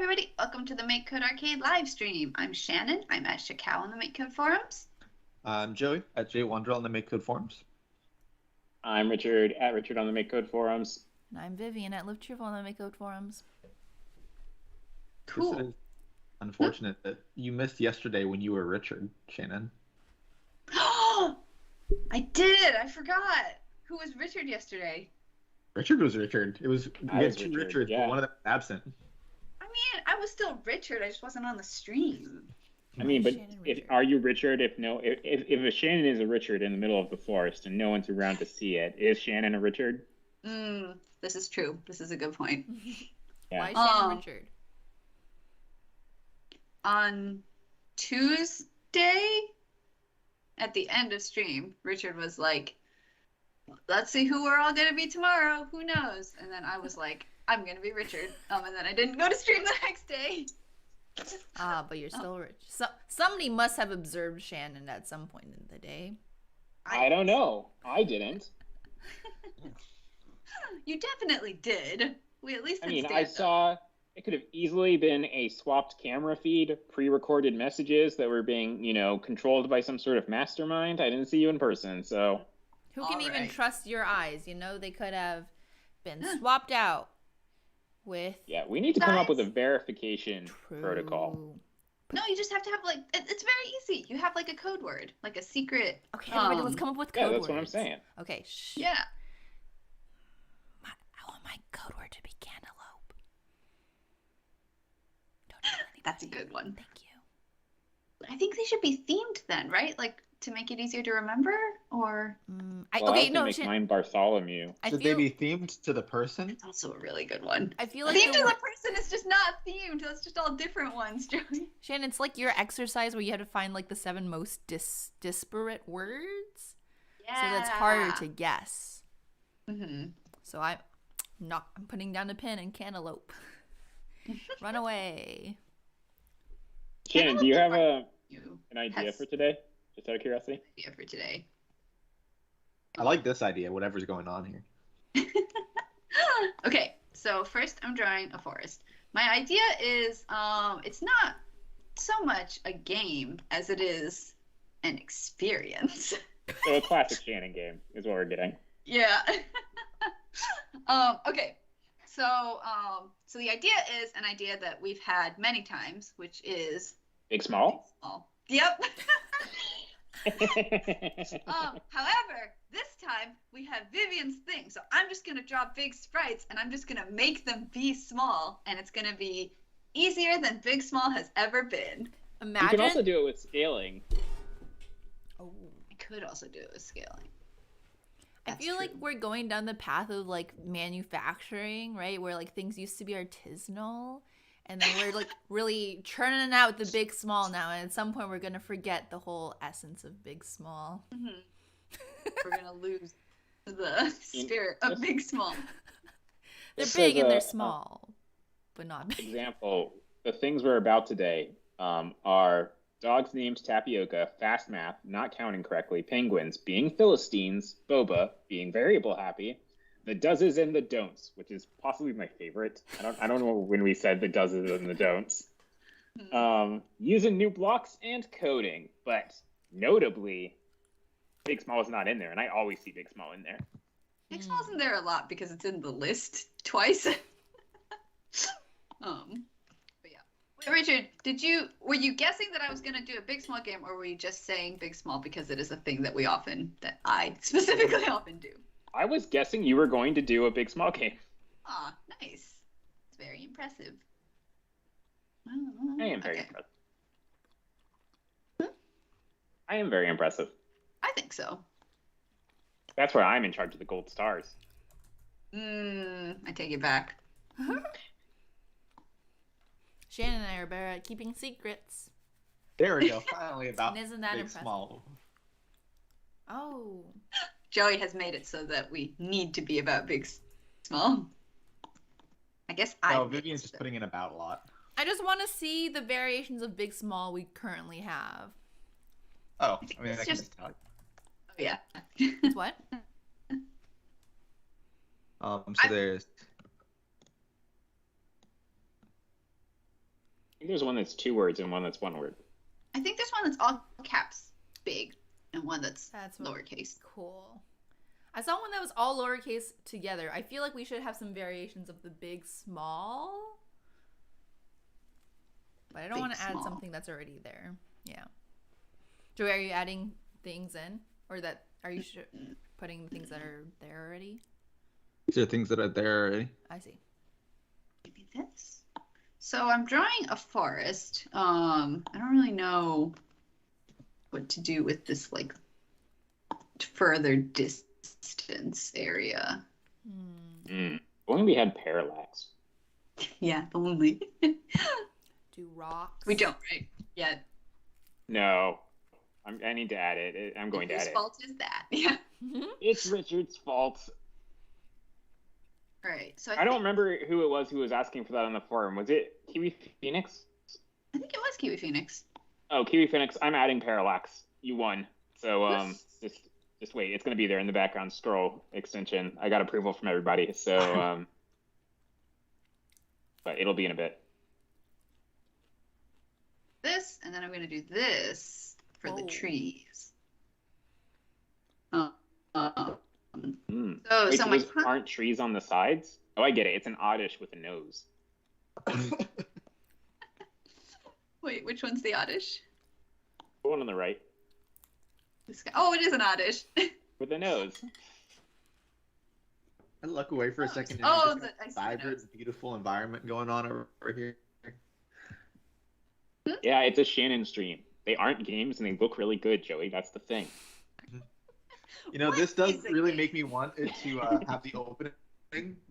everybody, welcome to the MakeCode Arcade live stream. I'm Shannon, I'm at Shakao on the MakeCode forums. I'm Joey at JWander on the MakeCode forums. I'm Richard at Richard on the MakeCode forums. And I'm Vivian at Live Cheerful on the MakeCode forums. Cool. This is unfortunate that you missed yesterday when you were Richard, Shannon. I did, I forgot. Who was Richard yesterday? Richard was Richard. It was we I had was two Richard, Richards, yeah. but one of them was absent. I mean, I was still Richard, I just wasn't on the stream. I mean, but Shannon, if, Richard. are you Richard? If a Shannon is a Richard in the middle of the forest and no one's around to see it, is Shannon a Richard? This is true. This is a good point. Yeah. Why Shannon Richard? On Tuesday, at the end of stream, Richard was like, let's see who we're all going to be tomorrow. Who knows? And then I was like, I'm going to be Richard. And then I didn't go to stream the next day. But you're still rich. So somebody must have observed Shannon at some point in the day. I don't know. I didn't. You definitely did. We at least I did mean, I stand-up. saw it could have easily been a swapped camera feed, pre-recorded messages that were being, controlled by some sort of mastermind. I didn't see you in person, so. Who can All even right. trust your eyes? They could have been swapped out with. Yeah, we need to come up with a Guys. verification protocol. No, you just have to have, it's very easy. You have, a code word, a secret. Okay, everybody, let's come up with code Yeah, words. that's what I'm saying. Okay, shh. Yeah. I want my code word to be cantaloupe. Don't do anything. That's a good one. Thank you. I think they should be themed then, right? To make it easier to remember? Or. Well, I was gonna make mine Bartholomew. Should they be themed to the person? That's also a really good one. I feel like Themed to the the person is just not themed. That's just all different ones, Joey. Shannon, it's like your exercise where you have to find the 7 most disparate words. Yeah. So that's harder to guess. Mm-hmm. So I'm putting down a pin and cantaloupe. Run away. Shannon, do you have an You idea has for today? Just out of curiosity. idea for today. I like this idea, whatever's going on here. Okay, so first I'm drawing a forest. My idea is it's not so much a game as it is an experience. So a classic Shannon game is what we're getting. Yeah. Okay. So the idea is an idea that we've had many times, which is Big small? small. Yep. However, this time we have Vivian's thing. So I'm just gonna draw big sprites and I'm just gonna make them be small, and it's gonna be easier than Big Small has ever been. You Imagine. can also do it with scaling. Oh. I could also do it with scaling. I That's feel like true. we're going down the path of manufacturing, right? Where things used to be artisanal, and then we're really churning out the big small now, and at some point we're gonna forget the whole essence of big small. We're gonna lose the spirit of Big Small. They're This big is and they're a- small, but not big. Example, the things we're about today are dogs named Tapioca, fast math, not counting correctly, penguins, being Philistines, boba, being variable happy, the doeses and the don'ts, which is possibly my favorite. I don't know when we said the doeses and the don'ts. Using new blocks and coding, but notably, Big Small is not in there, and I always see Big Small in there. Big Small's in there a lot because it's in the list twice. But yeah. Wait, Richard, were you guessing that I was gonna do a Big Small game, or were you just saying Big Small because it is a thing that I specifically often do? I was guessing you were going to do a Big Small game. Aw, nice. It's very impressive. I am very Okay. impressed. I am very impressive. I think so. That's where I'm in charge of the gold stars. I take it back. Shannon and I are better at keeping secrets. There we go. Finally about Isn't that Big impressive? Small. Oh. Joey has made it so that we need to be about Big Small. I guess I. No, Vivian's just putting in about a lot. I just want to see the variations of big small we currently have. Oh, think I mean, it's I can just- just tell. Oh, yeah. It's what? So there's think there's one that's 2 words and one that's 1 word. I think there's one that's all caps, big, and one that's That's lowercase. Cool. I saw one that was all lowercase together. I feel like we should have some variations of the big, small. But I don't Big, want to add small. something that's already there. Yeah. Joey, are you adding things in? Or are you putting things that are there already? These are things that are there already. I see. Maybe this. So I'm drawing a forest. I don't really know what to do with this like further distance area. If only we had parallax. Yeah, only. Do rocks. We don't, right? Yet. No. I need to add it. I'm going to add Whose it. fault is that? Yeah. It's Richard's fault. All right. So I don't remember who it was who was asking for that on the forum. Was it Kiwi Phoenix? I think it was Kiwi Phoenix. Oh, Kiwi Phoenix, I'm adding parallax. You won. So just wait. It's going to be there in the background scroll extension. I got approval from everybody. So but it'll be in a bit. This, and then I'm going to do this for the trees. Wait, So those aren't trees on the sides? Oh, I get it. It's an oddish with a nose. Wait, which one's the oddish? The one on the right This guy. Oh, it is an oddish. with a nose. I look away for a second. And Oh, there's I see a the vibrant, nose. beautiful environment going on over here. Yeah, it's a Shannon stream. They aren't games and they look really good, Joey. That's the thing. You know, What this does is a really game? make me want it to have the opening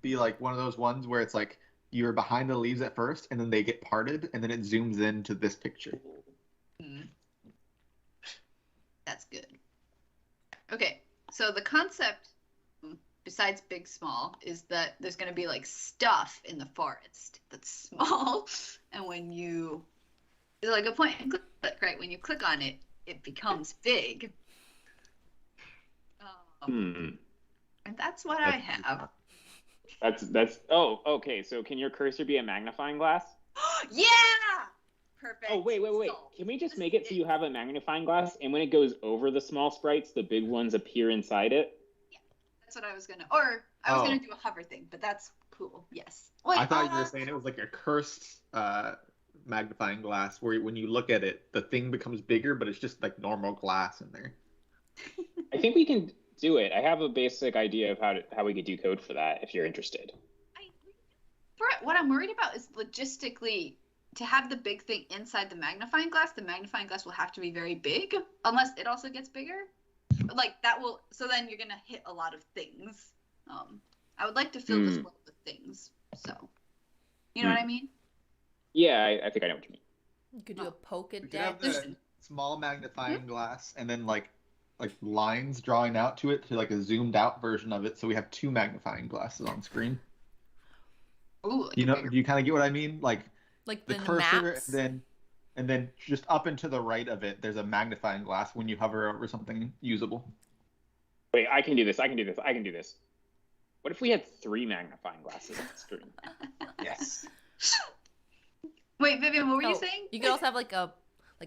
be like one of those ones where it's like you're behind the leaves at first, and then they get parted, and then it zooms into this picture. That's good. Okay, so the concept, besides big, small, is that there's going to be like stuff in the forest that's small, and when you, it's like a point and click, right? When you click on it, it becomes big. And that's what I have. That's oh, okay. So can your cursor be a magnifying glass? Yeah! Perfect. Oh, wait. Solved. Can we just make it so you have a magnifying glass, and when it goes over the small sprites, the big ones appear inside it? Yeah, that's what I was gonna, or I was gonna do a hover thing, but that's cool. Yes. Wait, I thought you were saying it was like a cursed magnifying glass where when you look at it, the thing becomes bigger, but it's just like normal glass in there. I think we can do it. I have a basic idea of how we could do code for that if you're interested. What I'm worried about is logistically to have the big thing inside the magnifying glass will have to be very big, unless it also gets bigger. Like that will, so then you're gonna hit a lot of things. I would like to fill this world with things. So, you know what I mean? Yeah, I think I know what you mean. You could do a We could have Pokedex. the small magnifying glass and then like lines drawing out to it to like a zoomed out version of it, so we have 2 magnifying glasses on screen. Ooh, like You a know, bigger- do you kind of get what I mean? Like Like the the cursor, maps. and then just up and to the right of it, there's a magnifying glass when you hover over something usable. Wait, I can do this. What if we had 3 magnifying glasses on the screen? Yes. Wait, Vivian, what were you Oh, saying? You could also have like a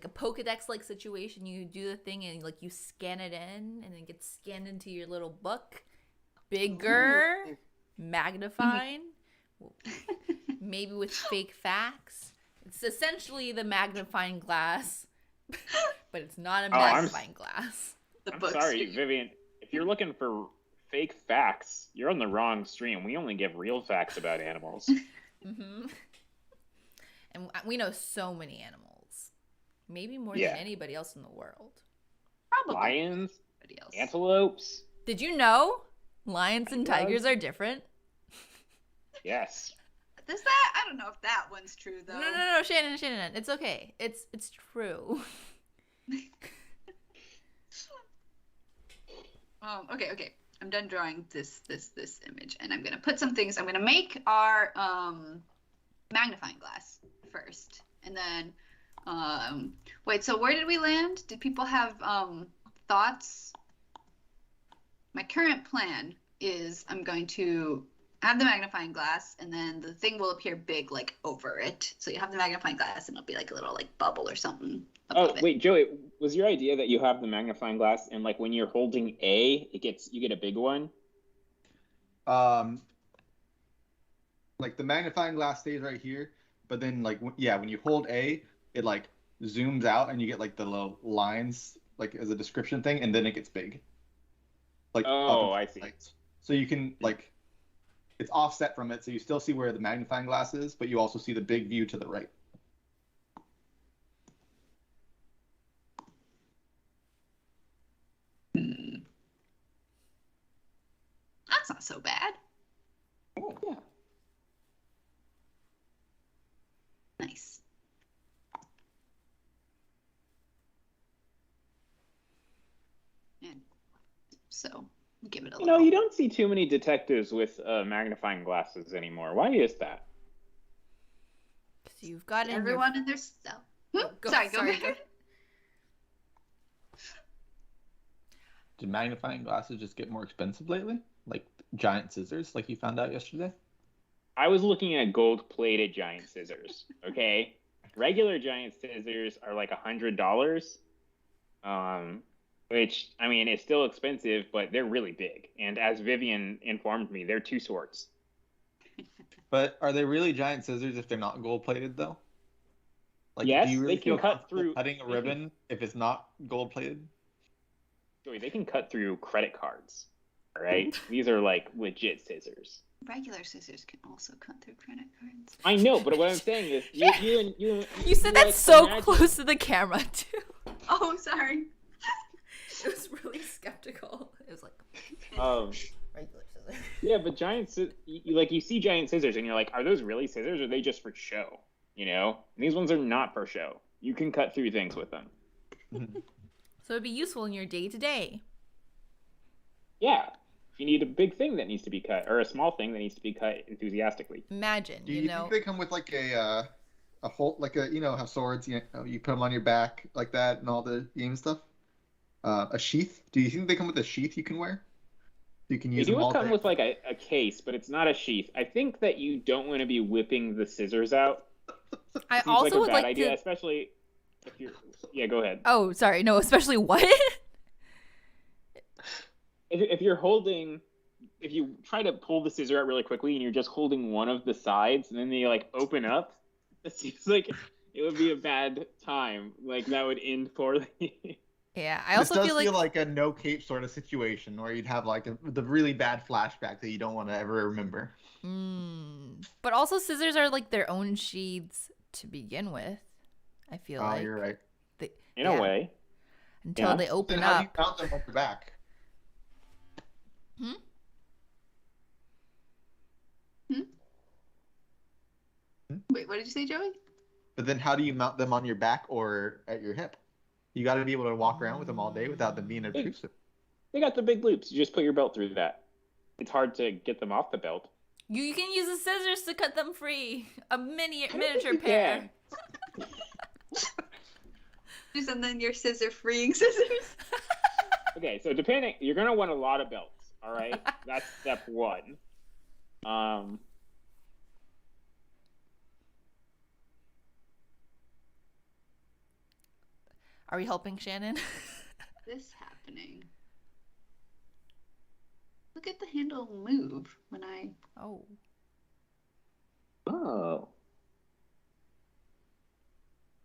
Pokedex like situation. You do the thing and like you scan it in, and then it gets scanned into your little book. Bigger, magnifying, maybe with fake facts. It's essentially the magnifying glass, but it's not a magnifying glass. The I'm books. sorry, Vivian. If you're looking for fake facts, you're on the wrong stream. We only give real facts about animals. And we know so many animals, maybe more Yeah. than anybody else in the world. Probably. Lions, Somebody else. antelopes. Did you know lions and tigers are different? Yes. Does that? I don't know if that one's true though. No, Shannon. It's okay. It's true. Okay. I'm done drawing this image, and I'm gonna put some things. I'm gonna make our magnifying glass first, and then wait. So where did we land? Did people have thoughts? My current plan is I'm going to have the magnifying glass, and then the thing will appear big, like, over it. So you have the magnifying glass, and it'll be like a little, like, bubble or something above it. Wait, Joey, was your idea that you have the magnifying glass and like when you're holding A, you get a big one? Like the magnifying glass stays right here, but then like when you hold A, it like zooms out and you get like the little lines like as a description thing, and then it gets big. Like I see. So you can like it's offset from it, so you still see where the magnifying glass is, but you also see the big view to the right. That's not so bad. Oh, yeah. Nice. And so give it a little. You don't see too many detectives with magnifying glasses anymore. Why is that? So you've got everyone in their cell. Go ahead. Did magnifying glasses just get more expensive lately? Like giant scissors, like you found out yesterday? I was looking at gold-plated giant scissors. Okay, regular giant scissors are like $100. Which, I mean, is still expensive, but they're really big. And as Vivian informed me, they're 2 swords. But are they really giant scissors if they're not gold-plated, though? Like, yes, do you really they can cut through cutting a ribbon if it's not gold-plated? Joey, they can cut through credit cards. All right, these are like legit scissors. Regular scissors can also cut through credit cards. I know, but what I'm saying is, you said that so close to the camera too. Oh, sorry. It was really skeptical. It was like regular scissors. Yeah, but you see giant scissors and you're like, are those really scissors or are they just for show? And these ones are not for show. You can cut through things with them. So it'd be useful in your day-to-day. Yeah. If you need a big thing that needs to be cut or a small thing that needs to be cut enthusiastically. Imagine, Do you think they come with like a whole, like how swords, you put them on your back like that and all the game stuff? A sheath? Do you think they come with a sheath you can wear? You can use. They do come with like a case, but it's not a sheath. I think that you don't want to be whipping the scissors out. I also would like idea, to, especially if you're. Yeah, go ahead. Oh, sorry. No, especially what? If you try to pull the scissor out really quickly and you're just holding one of the sides and then they like open up, it seems like it would be a bad time. Like that would end poorly. Yeah, I also feel like a no cape sort of situation where you'd have like the really bad flashback that you don't want to ever remember. But also scissors are like their own sheaths to begin with. I feel like. Oh, you're right. In a way. Until they open up. How do you mount them on the back? Wait, what did you say, Joey? But then how do you mount them on your back or at your hip? You got to be able to walk around with them all day without them being obtrusive. They got the big loops. You just put your belt through that. It's hard to get them off the belt. You can use the scissors to cut them free. A miniature pair. And then your scissor freeing scissors. Okay, so you're gonna want a lot of belts. All right, that's step 1. Are we helping Shannon? This happening. Look at the handle move when I. Oh.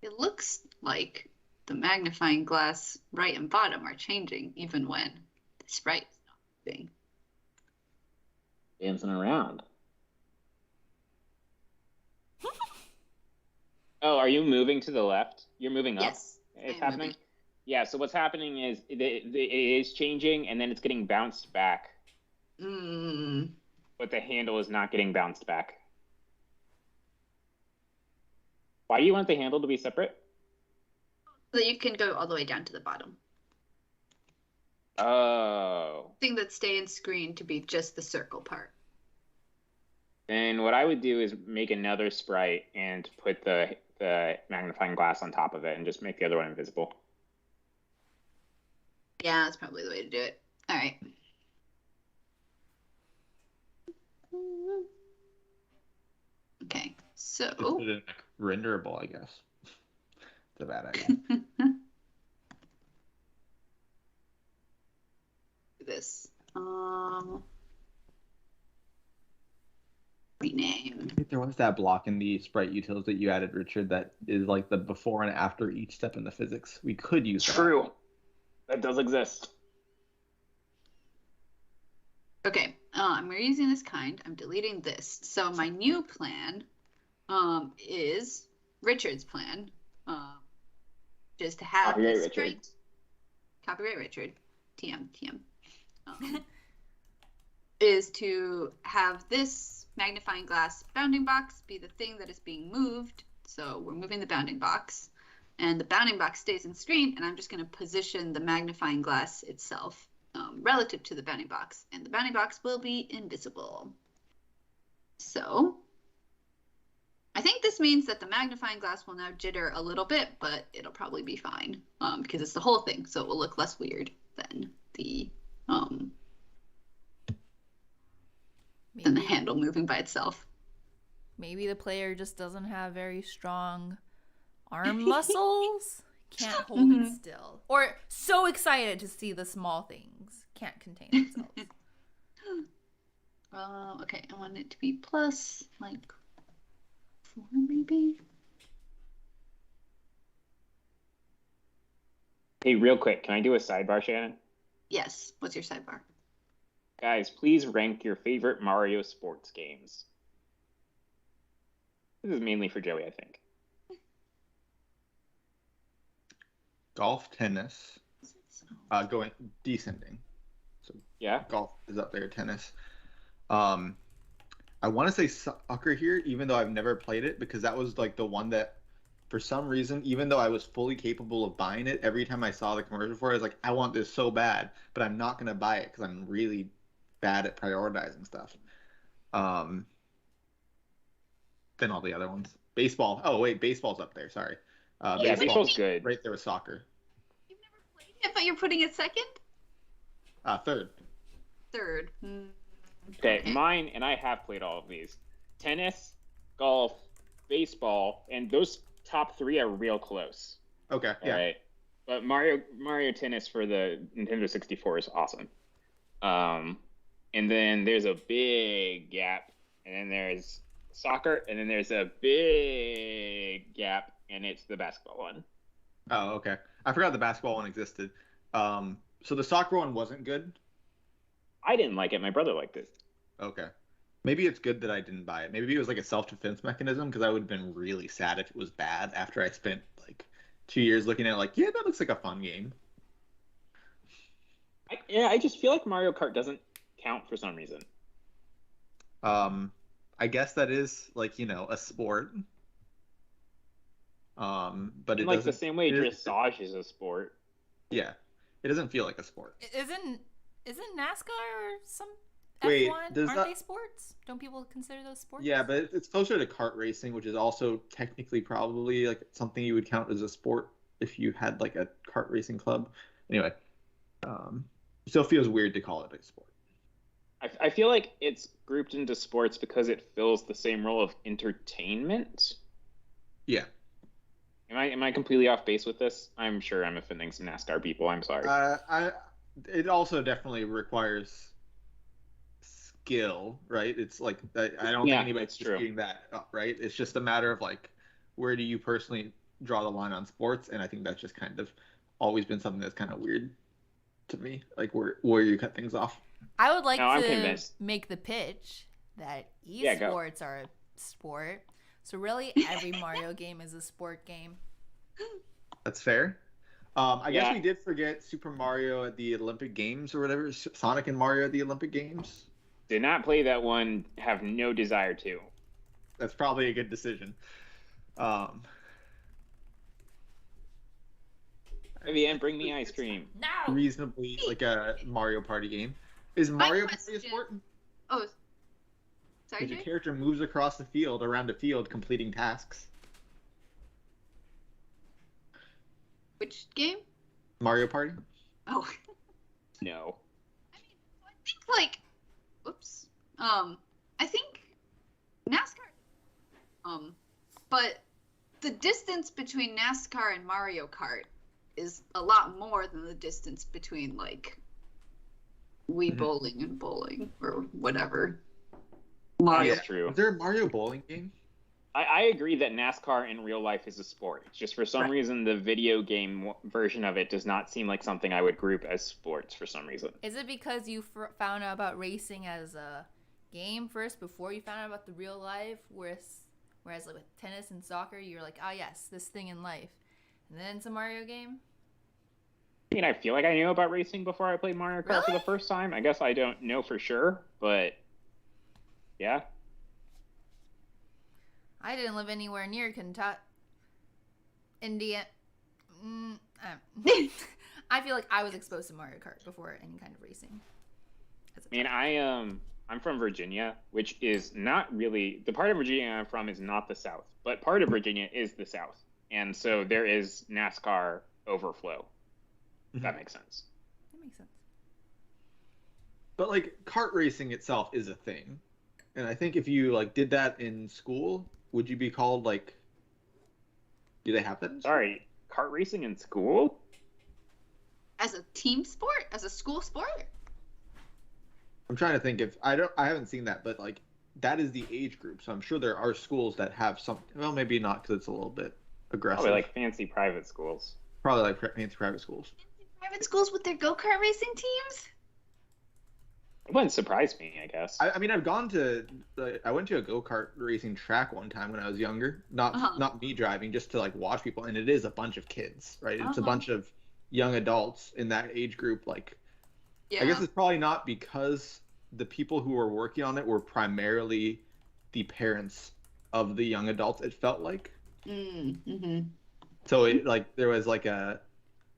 It looks like the magnifying glass right and bottom are changing even when the sprite is not moving. Dancing around. Oh, are you moving to the left? You're moving up? Yes. It's happening? Moving. Yeah, so what's happening is it is changing and then it's getting bounced back. But the handle is not getting bounced back. Why do you want the handle to be separate? So that you can go all the way down to the bottom. Oh. Thing that stay in screen to be just the circle part. And what I would do is make another sprite and put the magnifying glass on top of it and just make the other one invisible. Yeah, that's probably the way to do it. All right. Okay, Just so put it in renderable, I guess. It's a bad idea. this rename. I think there was that block in the sprite utils that you added, Richard, that is like the before and after each step in the physics. We could use that. True. That does exist. Okay, I'm reusing this kind. I'm deleting this. So my new plan is Richard's plan. Just to have Copyright this Richard. straight. Copyright Richard. TM. Is to have this magnifying glass bounding box be the thing that is being moved. So we're moving the bounding box. And the bounding box stays in the screen, and I'm just going to position the magnifying glass itself relative to the bounding box. And the bounding box will be invisible. So I think this means that the magnifying glass will now jitter a little bit, but it'll probably be fine because it's the whole thing, so it will look less weird than the handle moving by itself. Maybe the player just doesn't have very strong arm muscles, can't hold it still, or so excited to see the small things, can't contain themselves. Okay, I want it to be plus like 4 maybe. Hey, real quick, can I do a sidebar, Shannon? Yes. What's your sidebar? Guys, please rank your favorite Mario sports games. This is mainly for Joey, I think. Golf, tennis, going descending. So Yeah. golf is up there, tennis. I want to say soccer here, even though I've never played it, because that was like the one that, for some reason, even though I was fully capable of buying it, every time I saw the commercial for it, I was like, I want this so bad, but I'm not going to buy it because I'm really bad at prioritizing stuff. Then all the other ones. Baseball. Oh, wait, baseball's up there. Sorry. Yeah, baseball's good. Right there with soccer. You've never played it, but you're putting it second? Third. Third. Okay, mine, and I have played all of these. Tennis, golf, baseball, and those top three are real close. Okay, yeah. All right. But Mario Tennis for the Nintendo 64 is awesome. And then there's a big gap, and then there's soccer, and then there's a big gap, and it's the basketball one. Oh, okay. I forgot the basketball one existed. So the soccer one wasn't good? I didn't like it. My brother liked it. Okay. Maybe it's good that I didn't buy it. Maybe it was like a self-defense mechanism, because I would have been really sad if it was bad after I spent like 2 years looking at it like, yeah, that looks like a fun game. I just feel like Mario Kart doesn't count for some reason. I guess that is like, a sport. But it like doesn't, the same way dressage is a sport. Yeah. It doesn't feel like a sport. Isn't NASCAR or some Wait, F1? Aren't they sports? Don't people consider those sports? Yeah, but it's closer to kart racing, which is also technically probably like something you would count as a sport if you had like a kart racing club. Anyway, it still feels weird to call it a sport. I feel like it's grouped into sports because it fills the same role of entertainment. Yeah. Am I completely off base with this? I'm sure I'm offending some NASCAR people. I'm sorry. It also definitely requires skill, right? It's like I don't think anybody's disputing that, right? It's just a matter of like, where do you personally draw the line on sports? And I think that's just kind of always been something that's kind of weird to me, like where you cut things off. I would like to make the pitch that esports are a sport. So really, every Mario game is a sport game. That's fair. I guess we did forget Super Mario at the Olympic Games or whatever. Sonic and Mario at the Olympic Games. Did not play that one. Have no desire to. That's probably a good decision. Vivian, bring me ice cream. No. Reasonably like a Mario Party game. Is Mario Party a sport? Oh, sorry. Your character moves across the field, around a field, completing tasks. Which game? Mario Party. Oh. No. I mean, I think like, oops. I think NASCAR. But the distance between NASCAR and Mario Kart is a lot more than the distance between like Wii Bowling and bowling or whatever. That's true. Is there a Mario bowling game? I agree that NASCAR in real life is a sport. It's just for some reason the video game version of it does not seem like something I would group as sports for some reason. Is it because you found out about racing as a game first before you found out about the real life? Whereas like with tennis and soccer, you're like, oh yes, this thing in life. And then it's a Mario game? I mean, I feel like I knew about racing before I played Mario Kart for the first time. I guess I don't know for sure, but yeah. I didn't live anywhere near Kentucky. Indiana. I feel like I was exposed to Mario Kart before any kind of racing. I mean, I'm from Virginia, which is not really the part of Virginia I'm from is not the South, but part of Virginia is the South, and so there is NASCAR overflow. If that makes sense. That makes sense. But like kart racing itself is a thing, and I think if you like did that in school, would you be called like? Do they have that? In school? Sorry, kart racing in school? As a team sport, as a school sport. I'm trying to think if I haven't seen that, but like that is the age group, so I'm sure there are schools that have something. Well, maybe not because it's a little bit aggressive. Probably like fancy private schools. Probably like fancy private schools. Private schools with their go-kart racing teams? It wouldn't surprise me, I guess. I mean, I went to a go-kart racing track one time when I was younger. Not me driving, just to like watch people, and it is a bunch of kids, right? It's a bunch of young adults in that age group. Like, I guess it's probably not because the people who were working on it were primarily the parents of the young adults. It felt like. So it like there was like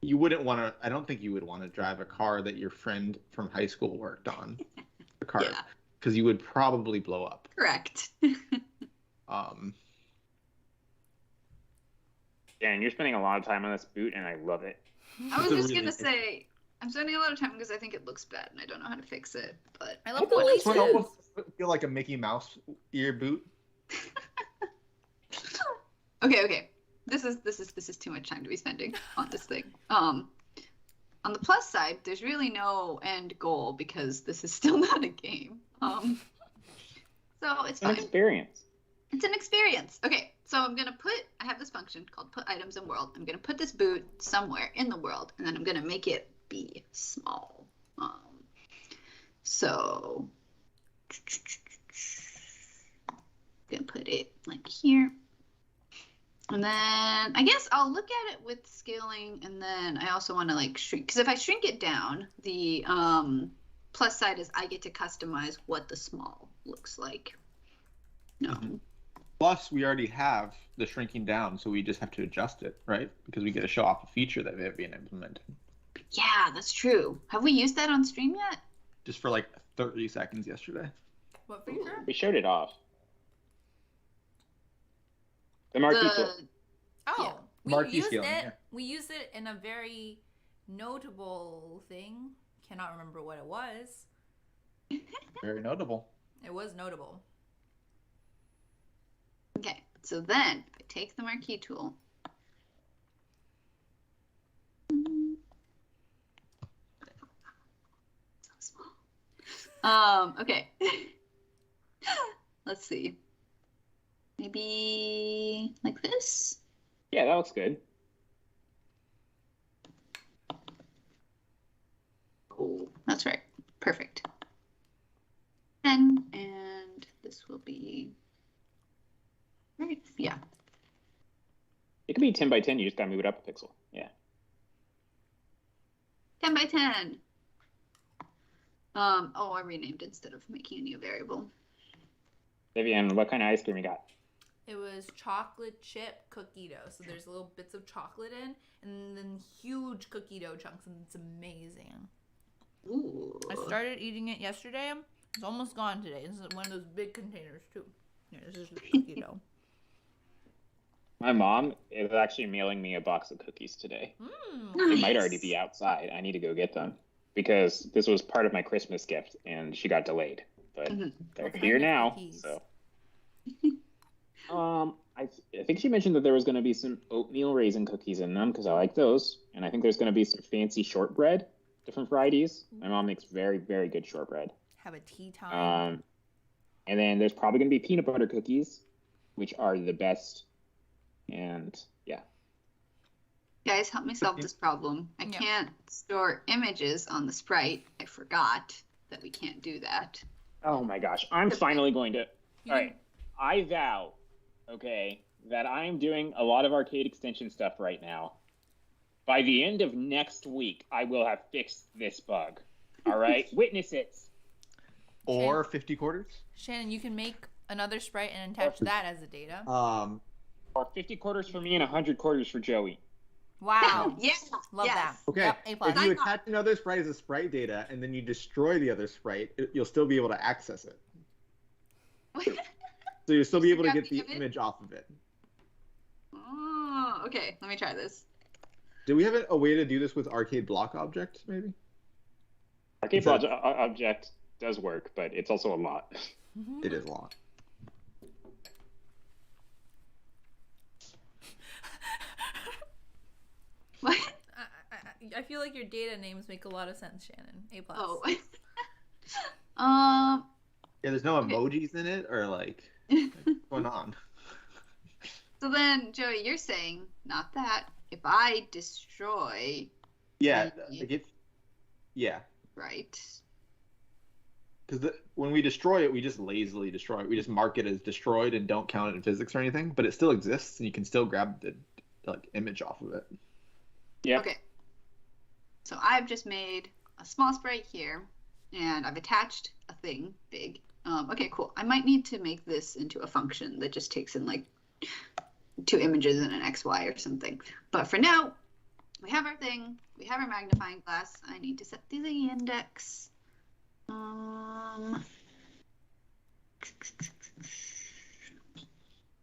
you wouldn't want to. I don't think you would want to drive a car that your friend from high school worked on, a car, because you would probably blow up. Correct. Dan, you're spending a lot of time on this boot, and I love it. I was just gonna say I'm spending a lot of time because I think it looks bad and I don't know how to fix it. But I love the This one laces. almost feel like a Mickey Mouse ear boot. Okay. This is too much time to be spending on this thing. On the plus side, there's really no end goal because this is still not a game. So it's fine. An experience. It's an experience. Okay, so I have this function called put items in world. I'm gonna put this boot somewhere in the world, and then I'm gonna make it be small. So I'm gonna put it like here. And then I guess I'll look at it with scaling, and then I also want to like shrink, because if I shrink it down, the plus side is I get to customize what the small looks like. No. Plus, we already have the shrinking down, so we just have to adjust it, right? Because we get to show off a feature that Vivian implemented. Yeah, that's true. Have we used that on stream yet? Just for like 30 seconds yesterday. What feature? We showed it off. The Marquee Tool. Oh, Marquee scaling, it. yeah. We used it in a very notable thing. Cannot remember what it was. Very notable. It was notable. Okay, so then I take the Marquee Tool. So small. Okay. Let's see. Maybe like this? Yeah, that looks good. Oh, that's right. Perfect. 10, and this will be right. Yeah. It could be 10 by 10. You just gotta move it up a pixel. Yeah. 10 by 10. I renamed instead of making a new variable. Vivian, what kind of ice cream you got? It was chocolate chip cookie dough. So there's little bits of chocolate in, and then huge cookie dough chunks, and it's amazing. Ooh. I started eating it yesterday. It's almost gone today. This is one of those big containers too. Here, this is the cookie dough. My mom is actually mailing me a box of cookies today. Nice. They might already be outside. I need to go get them because this was part of my Christmas gift and she got delayed. but Mhm. they're What kind here of now. cookies? So, I think she mentioned that there was going to be some oatmeal raisin cookies in them because I like those, and I think there's going to be some fancy shortbread, different varieties. My mom makes very, very good shortbread. Have a tea time. And then there's probably going to be peanut butter cookies, which are the best. And yeah. Guys, help me solve this problem. I Yeah. can't store images on the sprite. I forgot that we can't do that. Oh my gosh. I'm finally going to. You All right. I vow, okay, that I'm doing a lot of arcade extension stuff right now. By the end of next week, I will have fixed this bug. All right? Witness it. Or 50 quarters. Shannon, you can make another sprite and attach that as a data. Or 50 quarters for me and 100 quarters for Joey. Wow. Yeah. Love yes. that. Okay. Yep, A+. If you attach another sprite as a sprite data and then you destroy the other sprite, you'll still be able to access it. So you'll still be able to grab get the the image? image off of it. Oh, okay. Let me try this. Do we have a way to do this with arcade block object, maybe? Arcade Is that- object does work, but it's also a lot. It is a lot. What? I feel like your data names make a lot of sense, Shannon. A+. Oh. Yeah, there's no Okay. emojis in it, or like, what's going on? So then, Joey, you're saying not that. If I destroy, Yeah, Mhm. like yeah, right? because when we destroy it, we just lazily destroy it. We just mark it as destroyed and don't count it in physics or anything, but it still exists, and you can still grab the like image off of it. Yeah. Okay. So I've just made a small sprite here, and I've attached a thing big. Okay, cool. I might need to make this into a function that just takes in like 2 images and an XY or something. But for now, we have our thing. We have our magnifying glass. I need to set the index.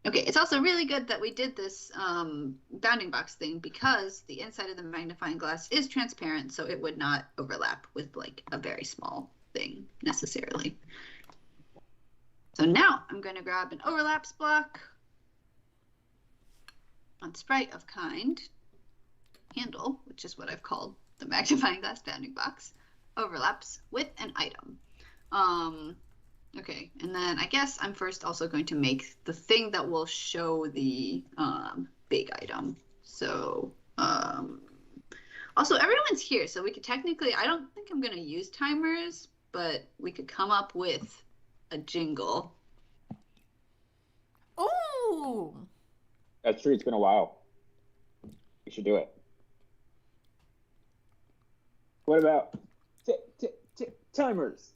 Okay, it's also really good that we did this bounding box thing because the inside of the magnifying glass is transparent, so it would not overlap with like a very small thing necessarily. So now I'm going to grab an overlaps block on sprite of kind handle, which is what I've called the magnifying glass bounding box, overlaps with an item. Okay, and then I guess I'm first also going to make the thing that will show the big item. So also everyone's here, so we could technically, I don't think I'm going to use timers, but we could come up with a jingle. Ooh! That's true. It's been a while. We should do it. What about timers?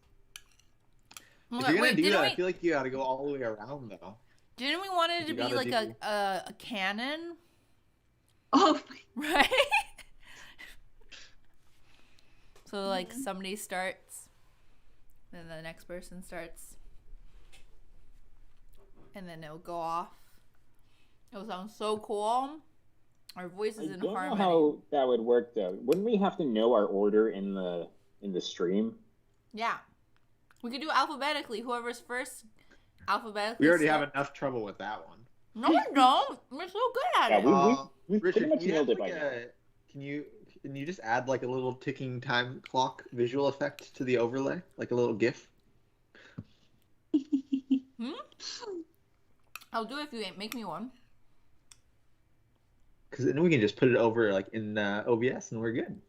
If you're gonna Wait, do that, didn't I feel like you gotta go all the way around though. we want it to You be gotta like do- a cannon? Oh, Right? So like somebody starts, then the next person starts, and then it'll go off. It'll sound so cool. Our voices I in don't know harmony. how that would work though. Wouldn't we have to know our order in the stream? Yeah. We could do alphabetically. Whoever's first, alphabetically. We already start- have enough trouble with that one. No, we don't. We're so good at Yeah, it. we've Richard, pretty much can you nailed have, it by like, now. Can you just add like a little ticking time clock visual effect to the overlay, like a little GIF? I'll do it if you make me one. Because then we can just put it over like in OBS and we're good.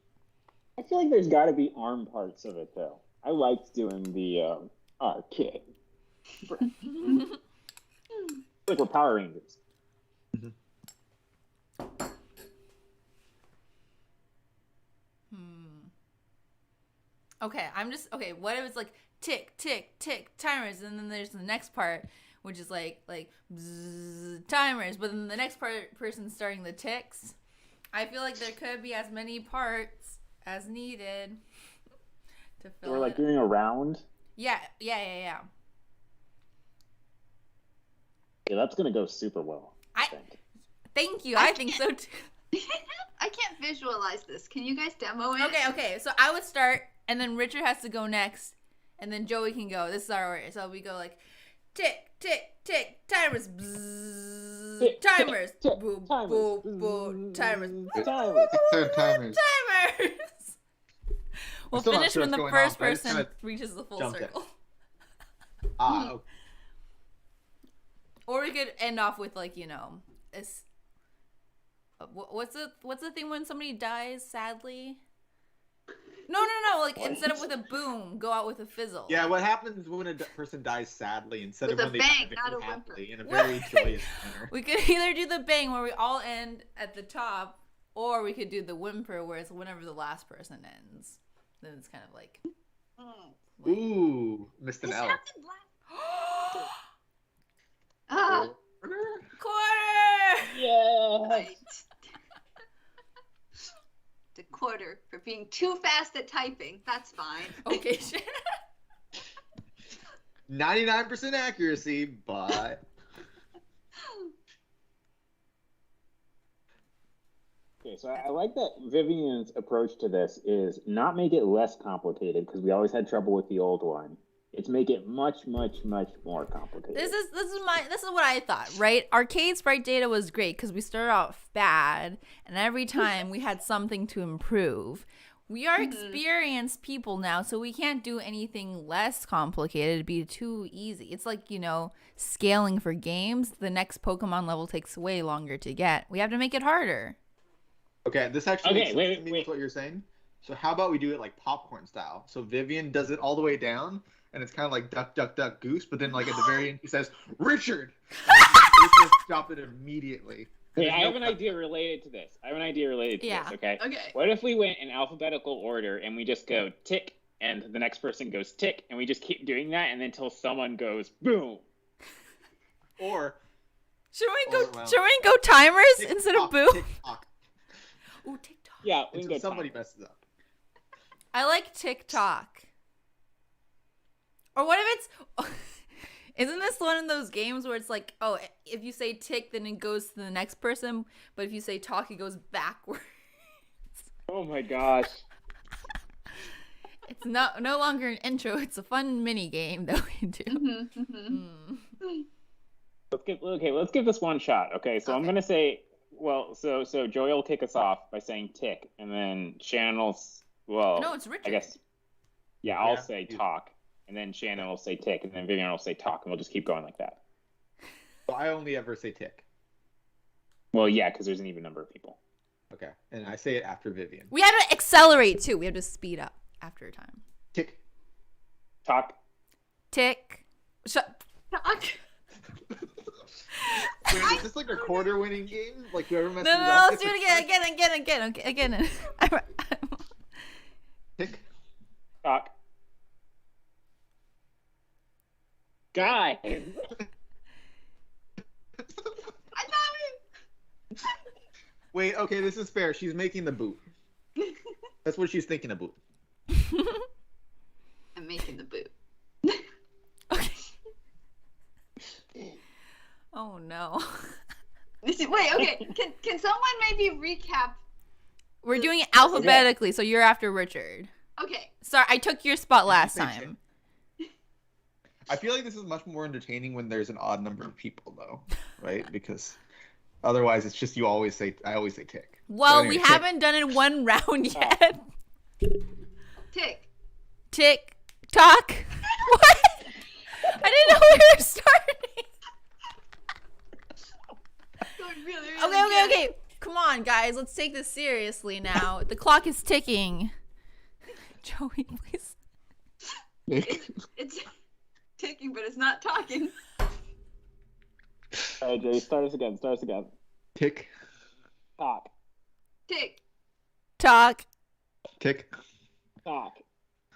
I feel like there's got to be ARM parts of it though. I liked doing the arcade. Like we're Power Rangers. Okay, okay. What if it's like tick, tick, tick, timers, and then there's the next part, which is like bzzz, timers, but then the next person's starting the ticks. I feel like there could be as many parts as needed to fill We're like it. doing a round. Yeah. Yeah, that's gonna go super well. I think. Thank you. I think so too. I can't visualize this. Can you guys demo it? Okay. So I would start, and then Richard has to go next, and then Joey can go. This is our order. So we go like tick, tick, tick, timers, bzzz, Tick, tick, timers, tick, boom, timers, boom, boom, timers, timers. Timers. timers. We'll still not finish sure when what's the going first on, but I just person kinda reaches the full jumped in. circle. Okay. Or we could end off with like, you know, what's the thing when somebody dies sadly? No. Like instead of with a boom, go out with a fizzle. Yeah, what happens when a person dies sadly instead With of a when bang, they not die a whimper. happily in a very joyous manner? We could either do the bang where we all end at the top, or we could do the whimper where it's whenever the last person ends. Then it's kind of like. Ooh, missed an This L. happened last. Ah, Quarter. Yeah. right. The quarter for being too fast at typing. That's fine. Okay. 99% accuracy, but Okay, so I like that Vivian's approach to this is not make it less complicated because we always had trouble with the old one. It's make it much, much, much more complicated. This is what I thought, right? Arcade sprite data was great because we started off bad, and every time we had something to improve. We are experienced people now, so we can't do anything less complicated. It'd be too easy. It's like, you know, scaling for games. The next Pokemon level takes way longer to get. We have to make it harder. okay, this actually Okay, makes sense wait, to me wait. with what you're saying. So how about we do it like popcorn style? So Vivian does it all the way down, and it's kind of like duck, duck, duck, goose. But then like at the very end, he says Richard. And we just stop it immediately. Hey, There's I no have an idea related to this. Yeah. Okay? Okay. What if we went in alphabetical order and we just go tick, and the next person goes tick, and we just keep doing that, and until someone goes boom. Or Should Or, well, we go timers tick instead of tock, boo? tick tock, Ooh, TikTok. Yeah, we can until go somebody timers. messes up. I like TikTok. Or what if it's isn't this one of those games where it's like, oh, if you say tick, then it goes to the next person, but if you say talk, it goes backwards. Oh my gosh. It's no longer an intro. It's a fun mini game that we do. Let's give this one shot. Okay, so I'm Okay. gonna say, well, so Joy will kick us off by saying tick, and then Shannon will, No, it's Richard. I guess, yeah, I'll Yeah. say talk, and then Shannon will say tick, and then Vivian will say talk, and we'll just keep going like that. Well, I only ever say tick. Well, yeah, because there's an even number of people. Okay, and I say it after Vivian. We have to accelerate too. We have to speed up after a time. Tick. Talk. Tick. Talk. Wait, is this like a quarter-winning game? Like whoever messes No, up let's gets do a it point? again. Tick. Talk. Guy. I thought Wait, okay, this is fair. She's making the boot. That's what she's thinking of boot. I'm making the boot. Okay. Oh no. Wait, okay. Can someone maybe recap? We're doing it alphabetically, so you're after Richard. Okay. Sorry, I took your spot last Thanks, time. I feel like this is much more entertaining when there's an odd number of people, though, right? Because otherwise, it's just I always say tick. Well, Anyway, we tick. haven't done it one round yet. Tick. Tick tock. What? I didn't know we were starting. Going really Okay. Come on, guys. Let's take this seriously now. The clock is ticking. Joey, please. It's ticking, but it's not talking. All right, Jay, start us again. Tick. Talk. Tick. Talk. Tick. Talk.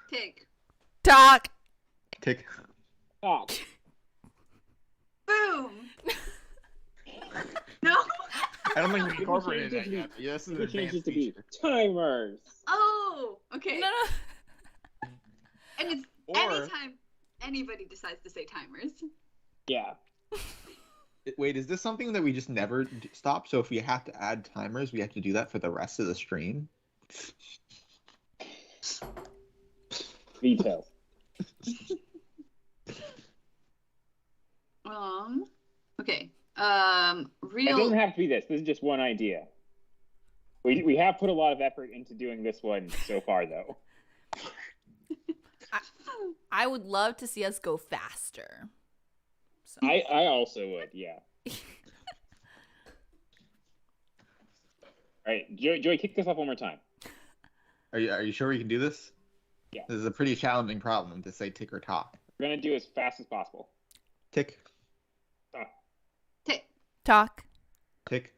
Tick. Talk. Tick. Talk. Boom. No. I don't think we We incorporated changed that it to yet. but yeah, this is an We changed advanced it to be feature. timers. Oh. Okay. No. And it's Or anytime anybody decides to say timers. Yeah. wait, is this something that we just never stop? So if we have to add timers, we have to do that for the rest of the stream? Details. Okay. It Real. doesn't have to be this. This is just one idea. We have put a lot of effort into doing this one so far, though. I would love to see us go faster. So. I also would, yeah. All right, Joey, kick this up one more time. Are you sure we can do this? Yeah. This is a pretty challenging problem to say tick or talk. We're gonna do as fast as possible. Tick. Tick. Talk. Tick.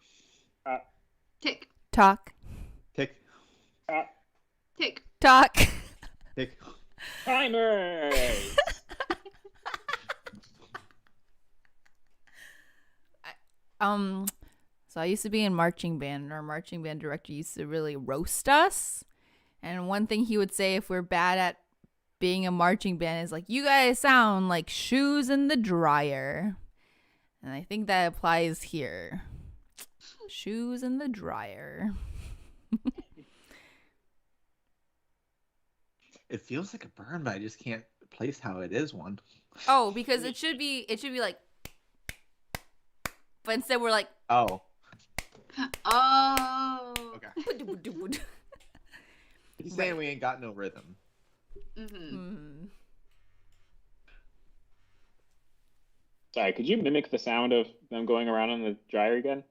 Tick. Talk. Tick. Tick. Talk. Tick. Timer. So I used to be in marching band, and our marching band director used to really roast us. And one thing he would say if we're bad at being a marching band is like, you guys sound like shoes in the dryer. And I think that applies here. Shoes in the dryer. It feels like a burn, but I just can't place how it is one. Oh, because it should be like, but instead we're like, Oh. Oh. Okay. mm-hmm. He's saying we ain't got no rhythm. Sorry, could you mimic the sound of them going around on the dryer again?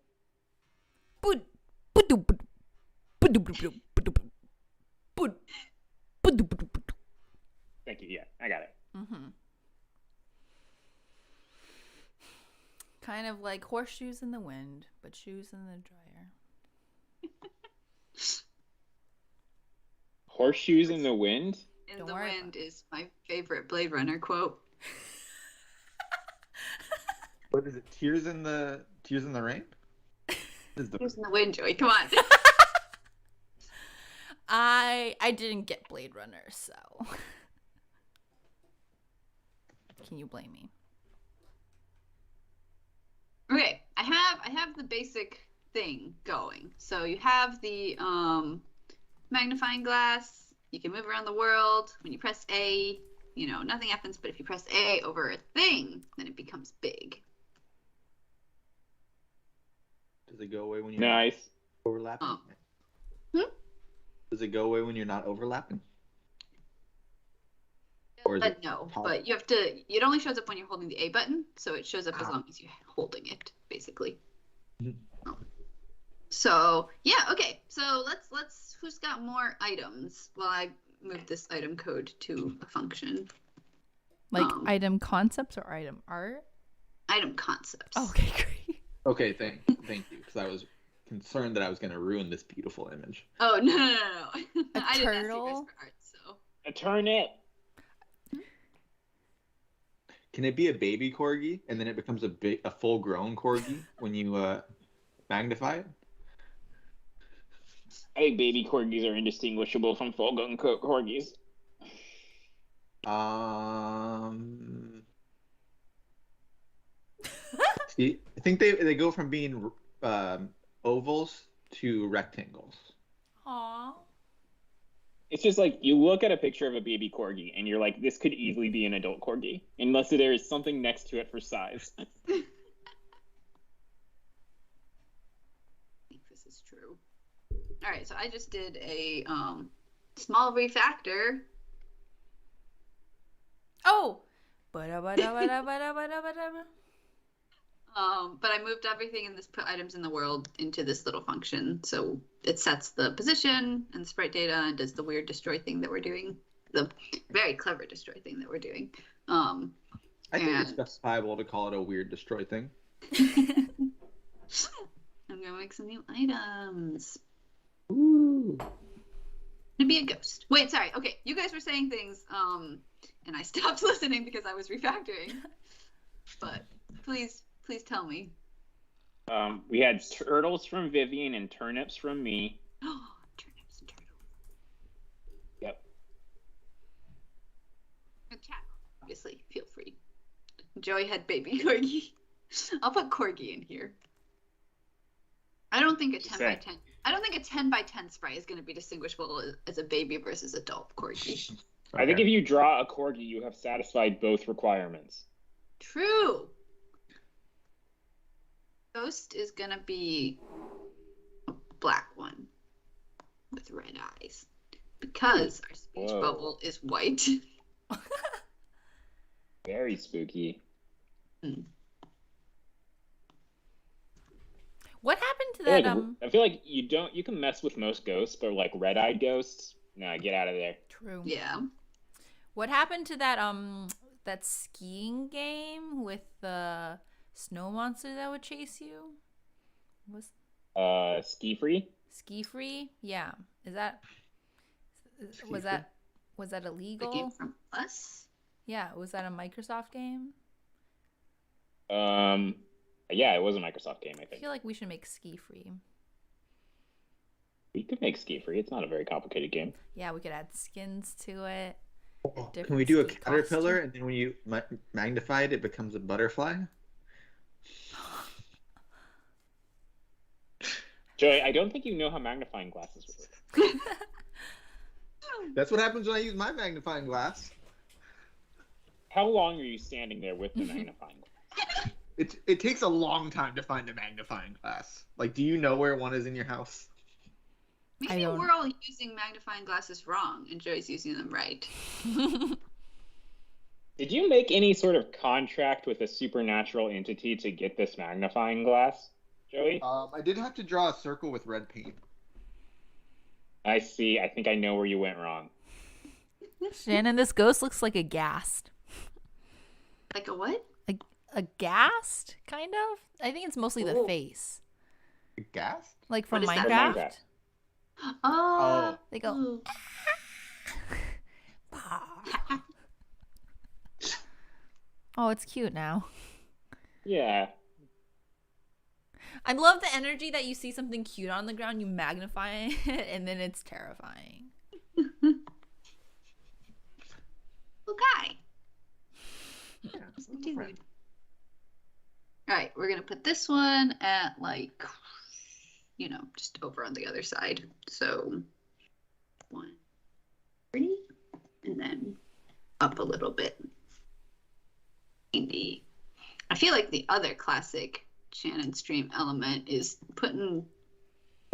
Thank you. Yeah, I got it. Mm-hmm. Kind of like horseshoes in the wind, but shoes in the dryer. Horseshoes in the wind? In Don't the worry Wind is my favorite Blade Runner quote. What is it? Tears in the rain? Tears in the Wind, Joey. Come on. I didn't get Blade Runner, so can you blame me? Okay, I have the basic thing going. So you have the magnifying glass. You can move around the world. When you press A, nothing happens. But if you press A over a thing, then it becomes big. Does it go away when you're Nice. not overlapping? Oh. Does it go away when you're not overlapping? Or is it No, top? but you have to. It only shows up when you're holding the A button, so it shows up as long as you're holding it, basically. So yeah, okay. So let's. Who's got more items? Well, I moved this item code to a function. Like item concepts or item art? Item concepts. Okay, great. Okay, thank you, because I was concerned that I was going to ruin this beautiful image. Oh no! A I didn't ask you guys turtle? for art, so. A turnip. Can it be a baby corgi and then it becomes a full-grown corgi when you magnify it? I think baby corgis are indistinguishable from full-grown corgis. See, I think they go from being ovals to rectangles. Aww. It's just like you look at a picture of a baby corgi and you're like, this could easily be an adult corgi, unless there is something next to it for size. I think this is true. All right, so I just did a small refactor. Oh. But I moved everything in this put items in the world into this little function. So it sets the position and sprite data and does the weird destroy thing that we're doing. The very clever destroy thing that we're doing. I think it's justifiable to call it a weird destroy thing. I'm going to make some new items. Ooh. To be a ghost. Wait, sorry. Okay, you guys were saying things, and I stopped listening because I was refactoring. But please tell me. We had turtles from Vivian and turnips from me. Oh, turnips and turtles. Yep. And chat, obviously, feel free. Joey had baby corgi. I'll put corgi in here. I don't think a 10 by 10 sprite is going to be distinguishable as a baby versus adult corgi. I think if you draw a corgi, you have satisfied both requirements. True. Ghost is gonna be a black one with red eyes because our speech Whoa. bubble is white. Very spooky. What happened to I that? feel, like, I feel like you can mess with most ghosts, but like red-eyed ghosts, nah, get out of there. True. Yeah. What happened to that that skiing game with the snow monster that would chase you? Ski free? Ski free? Yeah. Was that illegal? The game from us? Yeah, was that a Microsoft game? Yeah, it was a Microsoft game, I I think. feel like we should make ski free. We could make ski free. It's not a very complicated game. Yeah, we could add skins to it. Can we do a ski caterpillar, costume. and then when you magnify it, it becomes a butterfly? Joey, I don't think you know how magnifying glasses work. That's what happens when I use my magnifying glass. How long are you standing there with the magnifying glass? It takes a long time to find a magnifying glass. Like, do you know where one is in your house? Maybe don't- we're all using magnifying glasses wrong and Joey's using them right. Did you make any sort of contract with a supernatural entity to get this magnifying glass, Joey? I did have to draw a circle with red paint. I see. I think I know where you went wrong. Shannon, this ghost looks like a ghast. Like a what? A ghast, kind of? I think it's mostly the Ooh. face. Gas? Like from What is that? Minecraft. Oh. They go, Ooh. oh, it's cute now. Yeah. I love the energy that you see something cute on the ground, you magnify it, and then it's terrifying. Little guy. Yeah, Dude. All right, we're gonna put this one at like, just over on the other side. So 1, 3, and then up a little bit. I feel like the other classic Shannon stream element is putting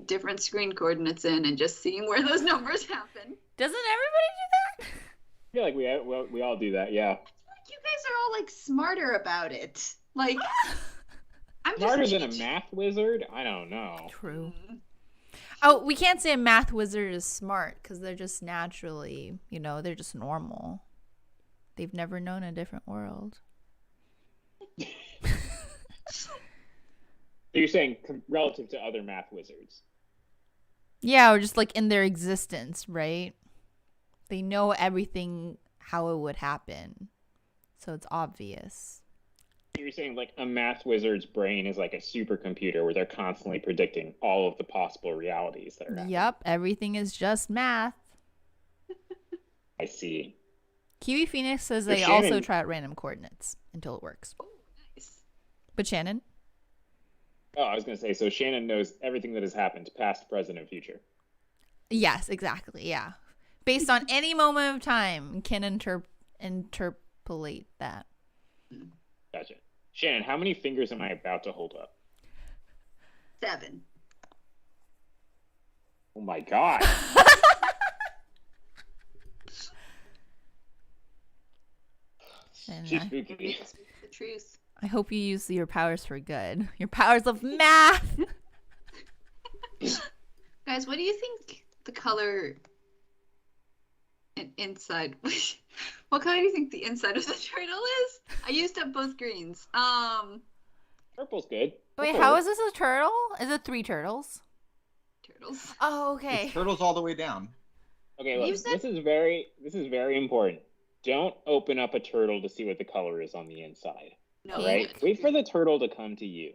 different screen coordinates in and just seeing where those numbers happen. Doesn't everybody do that? I feel like we all do that, yeah. You guys are all like smarter about it. Like, I'm just Smarter than a teaching. math wizard? I don't know. True. Oh, we can't say a math wizard is smart because they're just naturally, they're just normal. They've never known a different world. So you're saying relative to other math wizards? Yeah, or just like in their existence, right? They know everything how it would happen. So it's obvious. You're saying like a math wizard's brain is like a supercomputer where they're constantly predicting all of the possible realities that are happening. Yep, everything is just math. I see. Kiwi Phoenix says So they also Shannon- try out random coordinates until it works. Oh, nice. But Shannon? Oh, I was going to say, so Shannon knows everything that has happened, past, present, and future. Yes, exactly. Yeah. Based on any moment of time, can interpolate that. Gotcha. Shannon, how many fingers am I about to hold up? 7. Oh my god. And She's I, spooky. Speak the truth. I hope you use your powers for good. Your powers of math. Guys, what do you think the color inside? What color do you think the inside of the turtle is? I used up both greens. Purple's good. Wait, Purple how works. is this a turtle? Is it 3 turtles? Turtles. Oh, okay. It's turtles all the way down. Okay, You look, said- this is very important. Don't open up a turtle to see what the color is on the inside. No, All right? Pink. Wait for the turtle to come to you.